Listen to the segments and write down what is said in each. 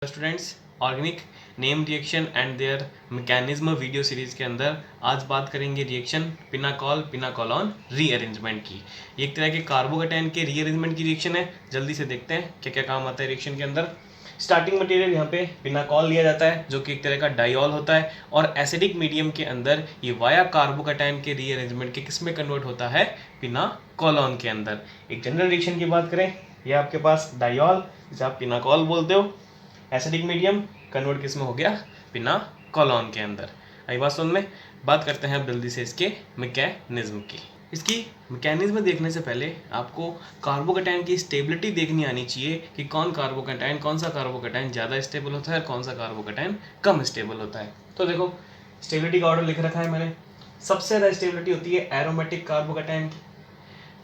Students, organic name reaction and there mechanism video series के अंदर आज बात करेंगे रिएक्शन पिनाकोल रीअरेंजमेंट की। ये एक तरह के कार्बोकेटाइन के रीअरेंजमेंट की रिएक्शन है। जल्दी से देखते हैं क्या क्या काम आता है रिएक्शन के अंदर। स्टार्टिंग मटेरियल यहाँ पे पिनाकोल लिया जाता है जो कि एक तरह का डाइऑल होता है और एसिडिक मीडियम के अंदर ये वाया कार्बोकेटाइन के रीअरेंजमेंट के किस में कन्वर्ट होता है, पिनाकोलोन के अंदर। एक जनरल रिएक्शन की बात करें, ये आपके पास डाइऑल जिसे आप पिनाकोल बोलते हो, एसिडिक मीडियम कन्वर्ट किस में हो गया, पिनाकोलोन के अंदर। आई बात समझ में। बात करते हैं अब जल्दी से इसके मैकेनिज्म की। इसकी मैकेनिज्म देखने से पहले आपको कार्बोकेटाइन की स्टेबिलिटी देखनी आनी चाहिए कि कौन सा कार्बोकेटाइन ज़्यादा स्टेबल होता है और कौन सा कार्बोकेटाइन कम स्टेबल होता है। तो देखो स्टेबिलिटी का ऑर्डर लिख रखा है मैंने। सबसे ज़्यादा स्टेबिलिटी होती है एरोमेटिक कार्बोकेटाइन की।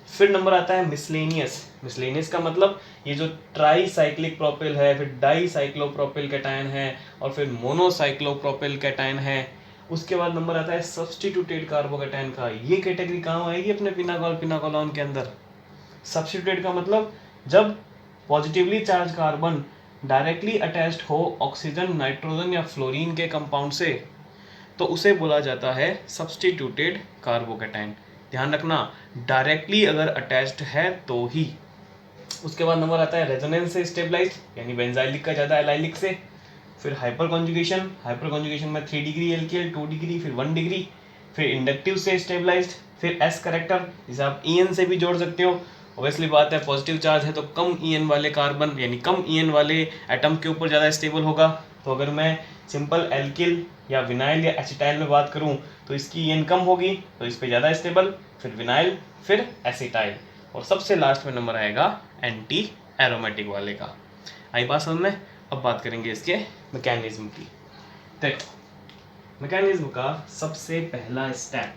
फिर नंबर आता है मिसलेनियस का मतलब ये जो ट्राईसाइक्लिक प्रोपिल है, फिर डाईसाइक्लोप्रोपिल कैटायन है और फिर मोनोसाइक्लोप्रोपिल कैटायन है। उसके बाद नंबर आता है सब्स्टिट्यूटेड कार्बोकेटायन का। ये कैटेगरी कहाँ आएगी अपने पिनाकोलोन के अंदर। सब्स्टिट्यूटेड का मतलब जब positively charge carbon directly attached हो ऑक्सीजन, नाइट्रोजन या फ्लोरीन के कंपाउंड से, तो उसे बोला जाता है सब्स्टिट्यूटेड कार्बोकेटाइन। ध्यान रखना, डायरेक्टली अगर अटैच्ड है तो ही। उसके बाद नंबर आता है रेजोनेंस से स्टेबलाइज्ड, यानी बेंजाइलिक का ज़्यादा एलाइलिक से। फिर हाइपर कॉन्जुगेशन में 3 डिग्री एल्किल, 2 डिग्री, फिर 1 डिग्री। फिर इंडक्टिव से स्टेबलाइज्ड। फिर एस करेक्टर, जिसे आप ईएन से भी जोड़ सकते हो। ऑब्वियसली बात है, पॉजिटिव चार्ज है तो कम ईएन वाले कार्बन यानी कम ईएन वाले एटम के ऊपर ज़्यादा स्टेबल होगा। तो अगर मैं सिंपल एल्किल या विनाइल या एसिटाइल में बात करूं तो इसकी ईएन कम होगी तो इस पे ज़्यादा स्टेबल, फिर विनाइल, फिर एसिटाइल और सबसे लास्ट में नंबर आएगा एंटी एरोमेटिक वाले का। आई बात समझ में। अब बात करेंगे इसके मैकेनिज्म की। देखो मैकेनिज्म का सबसे पहला स्टेप,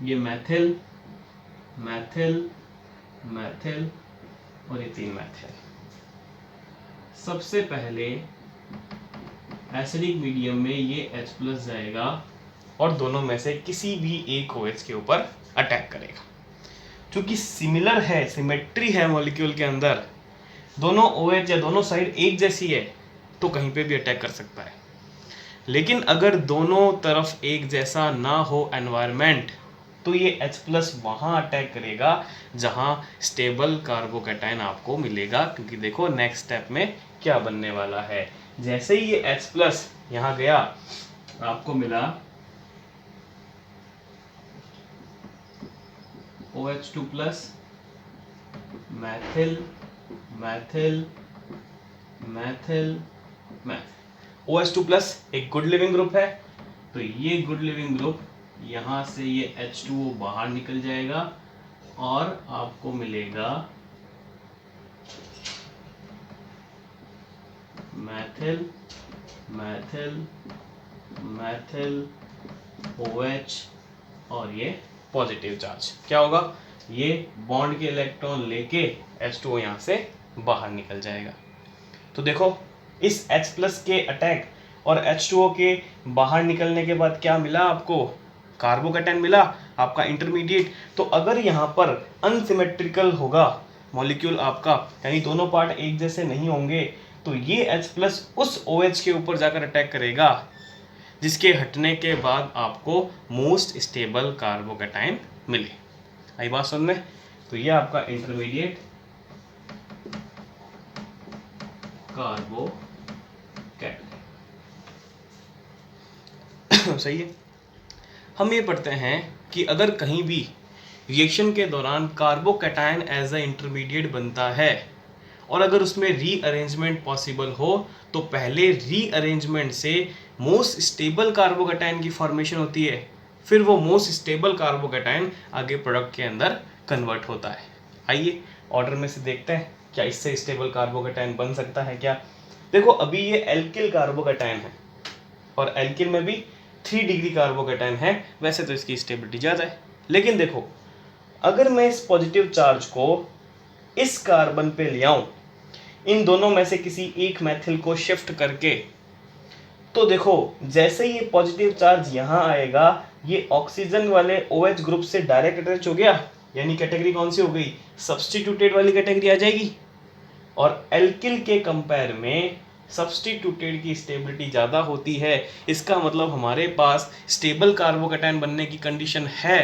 ये मैथिल और ये 3 मैथिल। सबसे पहले एसिडिक मीडियम में ये H+ जाएगा और दोनों में से किसी भी एक OH के ऊपर अटैक करेगा। क्योंकि सिमिलर है, सिमेट्री है मॉलिक्यूल के अंदर, दोनों OH या दोनों साइड एक जैसी है तो कहीं पे भी अटैक कर सकता है। लेकिन अगर दोनों तरफ एक जैसा ना हो एनवायरनमेंट तो ये H+ वहाँ अटैक करेगा जहाँ स्टेबल कार्बोकेटाइन आपको मिलेगा। क्योंकि देखो नेक्स्ट स्टेप में क्या बनने वाला है। जैसे ही ये H+ यहाँ गया आपको मिला OH2+, मैथिल। OH2+ एक गुड लिविंग ग्रुप है तो ये गुड लिविंग ग्रुप यहाँ से ये H2O बाहर निकल जाएगा और आपको मिलेगा मैथिल OH और ये पॉजिटिव चार्ज। क्या होगा, ये बॉन्ड के इलेक्ट्रॉन लेके H2O यहाँ से बाहर निकल जाएगा। तो देखो इस H+ के अटैक और H2O के बाहर निकलने के बाद क्या मिला आपको, कार्बोकेटाइन मिला आपका इंटरमीडिएट। तो अगर यहाँ पर अनसिमेट्रिकल होगा मॉलिक्यूल आपका, यानी दोनों पार्ट एक जैसे नहीं होंगे, तो ये H+ उस OH के ऊपर जाकर अटैक करेगा जिसके हटने के बाद आपको मोस्ट स्टेबल कार्बोकेटाइन मिले। आई बात समझ में। तो ये आपका इंटरमीडिएट कार्बोकेटाइन सही है। हम ये पढ़ते हैं कि अगर कहीं भी रिएक्शन के दौरान कार्बोकेटाइन एज अ इंटरमीडिएट बनता है और अगर उसमें रीअरेंजमेंट पॉसिबल हो तो पहले रीअरेंजमेंट से मोस्ट स्टेबल कार्बोकेटाइन की फॉर्मेशन होती है, फिर वो मोस्ट स्टेबल कार्बोकेटाइन आगे प्रोडक्ट के अंदर कन्वर्ट होता है। आइए ऑर्डर में से देखते हैं क्या इससे स्टेबल कार्बोकेटाइन बन सकता है क्या। देखो अभी ये एल्किल कार्बोकेटाइन है और एल्किल में भी 3 डिग्री कार्बोकेटाइन है, वैसे तो इसकी स्टेबिलिटी ज़्यादा है। लेकिन देखो अगर मैं इस पॉजिटिव चार्ज को इस कार्बन पे ले आऊं, इन दोनों में से किसी एक मैथिल को शिफ्ट करके, तो देखो जैसे ही ये पॉजिटिव चार्ज यहाँ आएगा ये ऑक्सीजन वाले OH ग्रुप से डायरेक्ट अटैच हो गया यानी कैटेगरी कौन सी हो गई, सब्स्टिट्यूटेड वाली कैटेगरी आ जाएगी। और एल्किल के कंपेयर में सब्स्टिट्यूटेड की स्टेबिलिटी ज़्यादा होती है, इसका मतलब हमारे पास स्टेबल कार्बोकैटायन बनने की कंडीशन है।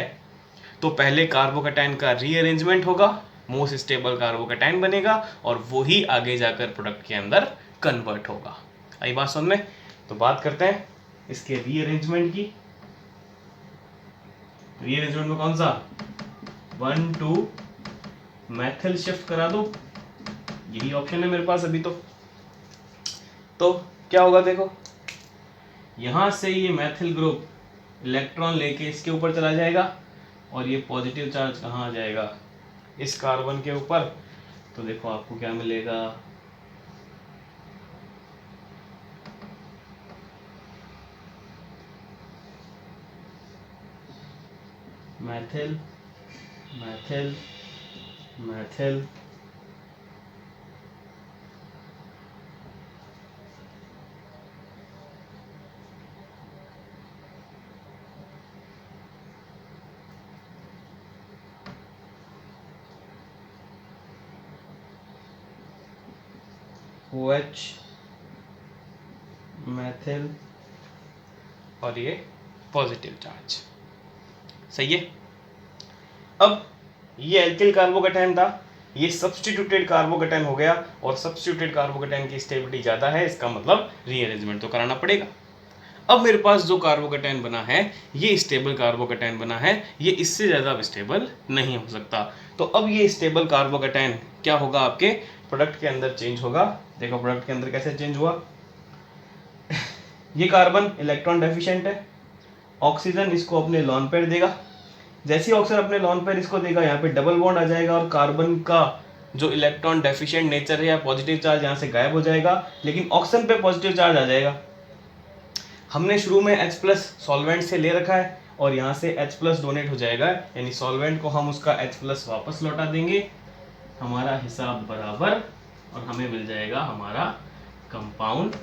तो पहले कार्बोकैटायन का रीअरेंजमेंट होगा, मोस्ट स्टेबल कार्बोकैटायन बनेगा और वो ही आगे जाकर प्रोडक्ट के अंदर कन्वर्ट होगा। आई बात समझ में? तो बात करते हैं इसके रीअरेंजमेंट की। रीअरेंजमेंट में कौन सा 1,2 मैथिल शिफ्ट करा दो, यही ऑप्शन है मेरे पास अभी। तो क्या होगा, देखो यहां से ये मैथिल ग्रुप इलेक्ट्रॉन लेके इसके ऊपर चला जाएगा और ये पॉजिटिव चार्ज कहाँ आ जाएगा, इस कार्बन के ऊपर। तो देखो आपको क्या मिलेगा, मैथिल मैथिल मैथिल OH मैथिल और ये पॉजिटिव चार्ज। सही है। अब ये एल्किल कार्बोकैटायन था, ये सब्स्टिट्यूटेड कार्बोकैटायन हो गया और सब्स्टिट्यूटेड कार्बोकैटायन की स्टेबिलिटी ज़्यादा है, इसका मतलब रीअरेंजमेंट तो कराना पड़ेगा। अब मेरे पास जो कार्बोकैटायन बना है ये स्टेबल कार्बोकैटायन बना है, ये इससे ज़्यादा स्टेबल नहीं हो सकता। तो अब ये स्टेबल कार्बोकैटायन क्या होगा, आपके प्रोडक्ट के अंदर चेंज होगा। देखो प्रोडक्ट के अंदर कैसे चेंज हुआ, ये कार्बन इलेक्ट्रॉन डेफिशिएंट है, ऑक्सीजन इसको अपने लॉन पेयर देगा। जैसे ही ऑक्सीजन अपने लॉन पेयर इसको देगा, यहाँ पे डबल बॉन्ड आ जाएगा और कार्बन का जो इलेक्ट्रॉन डेफिशिएंट नेचर है या पॉजिटिव चार्ज यहाँ से गायब हो जाएगा, लेकिन ऑक्सीजन पे पॉजिटिव चार्ज आ जाएगा। हमने शुरू में H+ सॉल्वेंट से ले रखा है और यहाँ से H+ डोनेट हो जाएगा, यानी सॉल्वेंट को हम उसका H+ वापस लौटा देंगे, हमारा हिसाब बराबर और हमें मिल जाएगा हमारा कंपाउंड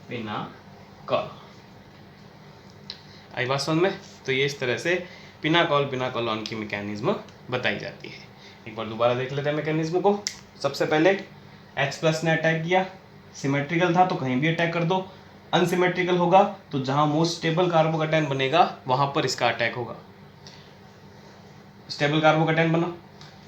पिनाकॉल। आई बात समझ में? तो ये इस तरह से पिनाकॉल की मैकेनिज्म बताई जाती है। एक बार दोबारा देख लेते हैं मैकेनिज्म को। सबसे पहले H+ ने अटैक किया, सिमेट्रिकल था तो कहीं भी अटैक कर दो, अनसिमेट्रिकल होगा तो जहां मोस्ट स्टेबल कार्बोकैटायन बनेगा वहां पर इसका अटैक होगा। स्टेबल कार्बोकैटायन बना,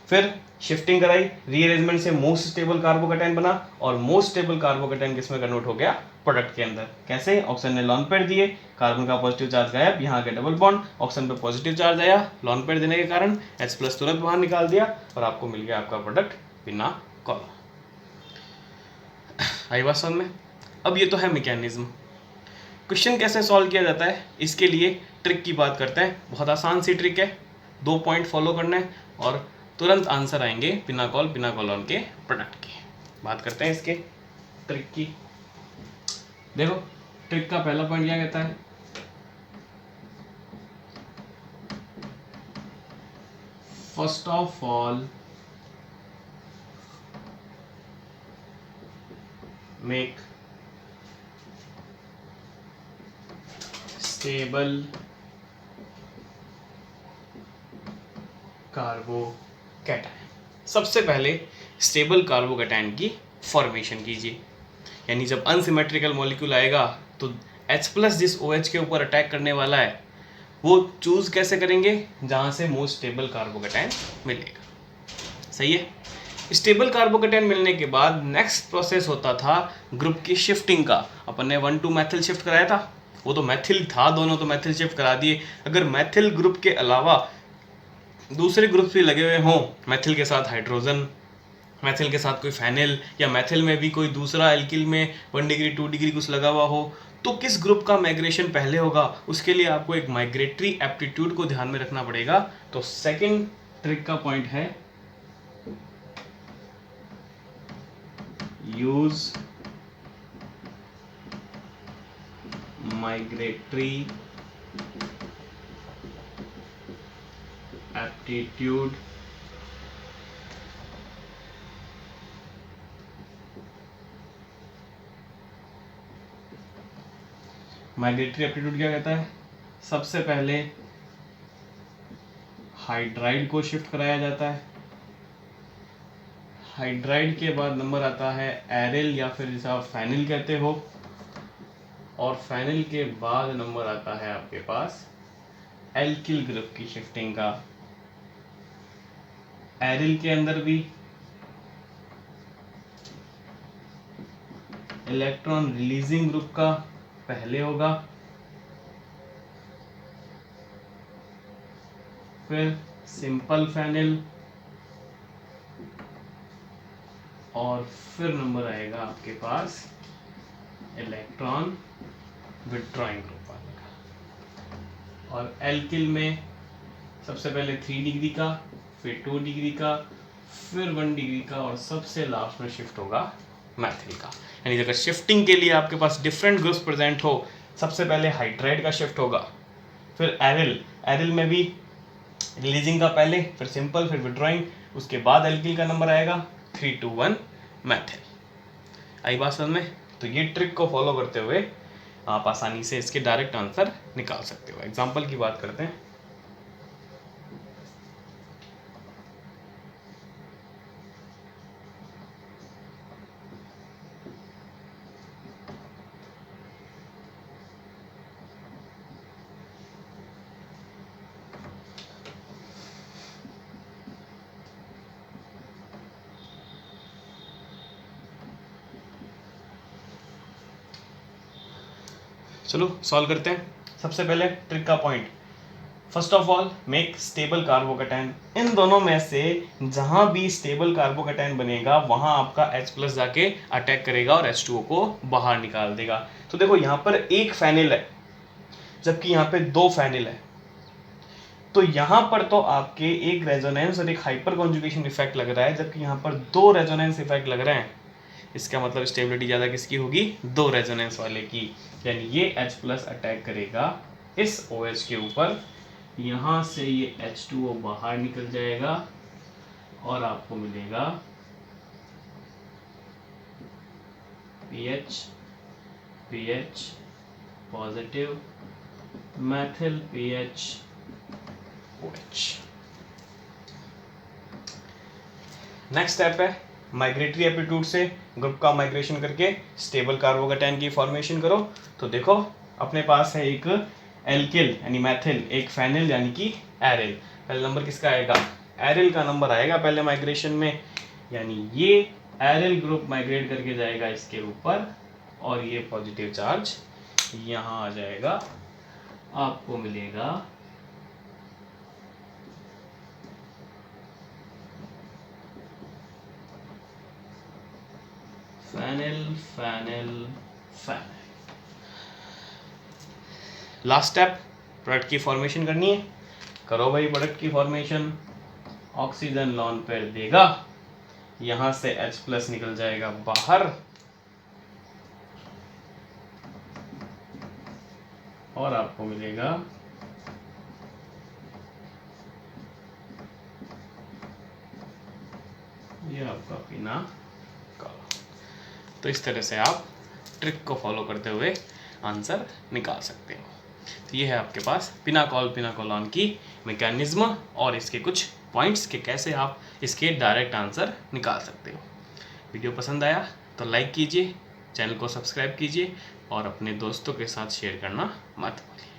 फिर शिफ्टिंग कराई, रीअरेंजमेंट से मोस्ट स्टेबल कार्बोकैटायन बना और मोस्ट स्टेबल कार्बोकैटायन किसमें कन्वर्ट हो गया, प्रोडक्ट के अंदर। कैसे, ऑक्सीजन ने लॉन पेयर दिए, कार्बन का पॉजिटिव चार्ज गायब, यहाँ के डबल बॉन्ड, ऑक्सीजन पे पॉजिटिव चार्ज आया, लॉन पेयर देने के कारण H+ तुरंत बाहर निकाल दिया और आपको मिल गया आपका प्रोडक्ट पिनाकॉल। आई बात समझ में? अब ये तो है मैकेनिज्म। क्वेश्चन कैसे सॉल्व किया जाता है, इसके लिए ट्रिक की बात करते हैं। बहुत आसान सी ट्रिक है, 2 पॉइंट फॉलो करना है और तुरंत आंसर आएंगे पिनाकॉल के प्रोडक्ट के। बात करते हैं इसके ट्रिक की। देखो ट्रिक का पहला पॉइंट क्या कहता है, first of all make stable carbocation. सबसे पहले स्टेबल कार्बोकैटायन की फॉर्मेशन कीजिए, यानी जब अनसिमेट्रिकल मॉलिक्यूल आएगा तो H+ जिस OH के ऊपर अटैक करने वाला है वो चूज कैसे करेंगे, जहां से मोस्ट स्टेबल कार्बोकैटायन मिलेगा। सही है। स्टेबल कार्बोकैटायन मिलने के बाद नेक्स्ट प्रोसेस होता था ग्रुप की शिफ्टिंग का। अपन ने 1,2 मैथिल शिफ्ट कराया था, वो तो मैथिल था, दोनों तो मैथिल शिफ्ट करा दिए। अगर मैथिल ग्रुप के अलावा दूसरे ग्रुप भी लगे हुए हों, मैथिल के साथ हाइड्रोजन, मैथिल के साथ कोई फेनिल, या मैथिल में भी कोई दूसरा एल्किल में 1 डिग्री 2 डिग्री कुछ लगा हुआ हो, तो किस ग्रुप का माइग्रेशन पहले होगा, उसके लिए आपको एक माइग्रेटरी एप्टीट्यूड को ध्यान में रखना पड़ेगा। तो सेकंड ट्रिक का पॉइंट है use migratory aptitude migratory aptitude क्या कहता है, सबसे पहले हाइड्राइड को शिफ्ट कराया जाता है, हाइड्राइड के बाद नंबर आता है एरिल या फिर जिसे आप फेनिल कहते हो, और फेनिल के बाद नंबर आता है आपके पास एल्किल ग्रुप की शिफ्टिंग का। एरिल के अंदर भी इलेक्ट्रॉन रिलीजिंग ग्रुप का पहले होगा, फिर सिंपल फेनिल, और फिर नंबर आएगा आपके पास इलेक्ट्रॉन विथड्रॉइंग ग्रुप वाले का। और एल्किल में सबसे पहले 3 डिग्री का, फिर 2 डिग्री का, फिर 1 डिग्री का, और सबसे लास्ट में शिफ्ट होगा मैथिल का। यानी अगर शिफ्टिंग के लिए आपके पास डिफरेंट ग्रुप्स प्रेजेंट हो, सबसे पहले हाइड्राइड का शिफ्ट होगा, फिर एरिल में भी रिलीजिंग का पहले, फिर सिंपल, फिर विथड्रॉइंग, उसके बाद एल्किल का नंबर आएगा 3 to 1 मैथिल। आई बात समझ में? तो ये ट्रिक को फॉलो करते हुए आप आसानी से इसके डायरेक्ट आंसर निकाल सकते हो। एग्जाम्पल की बात करते हैं। चलो सॉल्व करते हैं। सबसे पहले ट्रिक का point, first of all make stable carbocation. इन दोनों में से जहां भी स्टेबल कार्बोकैटायन बनेगा वहां आपका H+ जाके अटैक करेगा और H2O को बाहर निकाल देगा। तो देखो यहाँ पर एक फेनिल है जबकि यहाँ पे 2 फेनिल है, तो यहाँ पर तो आपके एक रेजोनेंस और एक हाइपर कॉन्जुगेशन इफेक्ट लग रहा है, जबकि यहाँ पर 2 रेजोनेंस इफेक्ट लग रहे हैं। इसका मतलब स्टेबिलिटी ज़्यादा किसकी होगी, 2 रेजोनेंस वाले की। यानी ये H+ अटैक करेगा इस OH के ऊपर, यहाँ से ये H2O बाहर निकल जाएगा और आपको मिलेगा PH positive, Maithil PH OH। Next step है माइग्रेटरी एप्टीट्यूड से ग्रुप का माइग्रेशन करके स्टेबल कार्बोकैटायन की फॉर्मेशन करो। तो देखो अपने पास है एक एल्किल यानी मैथिल, एक फेनिल यानी कि एरिल। पहले नंबर किसका आएगा, एरिल का नंबर आएगा पहले माइग्रेशन में, यानी ये एरिल ग्रुप माइग्रेट करके जाएगा इसके ऊपर और ये पॉजिटिव चार्ज यहाँ आ जाएगा, आपको मिलेगा phenyl phenyl phenyl. Last step product की फॉर्मेशन करनी है, करो भाई प्रोडक्ट की फॉर्मेशन। ऑक्सीजन लॉन पेयर देगा, यहां से H+ निकल जाएगा बाहर और आपको मिलेगा ये आपका पीना कॉल। तो इस तरह से आप ट्रिक को फॉलो करते हुए आंसर निकाल सकते हो। तो ये है आपके पास पिनाकोलॉन की मैकेनिज्म और इसके कुछ पॉइंट्स के कैसे आप इसके डायरेक्ट आंसर निकाल सकते हो। वीडियो पसंद आया तो लाइक कीजिए, चैनल को सब्सक्राइब कीजिए और अपने दोस्तों के साथ शेयर करना मत भूलिए।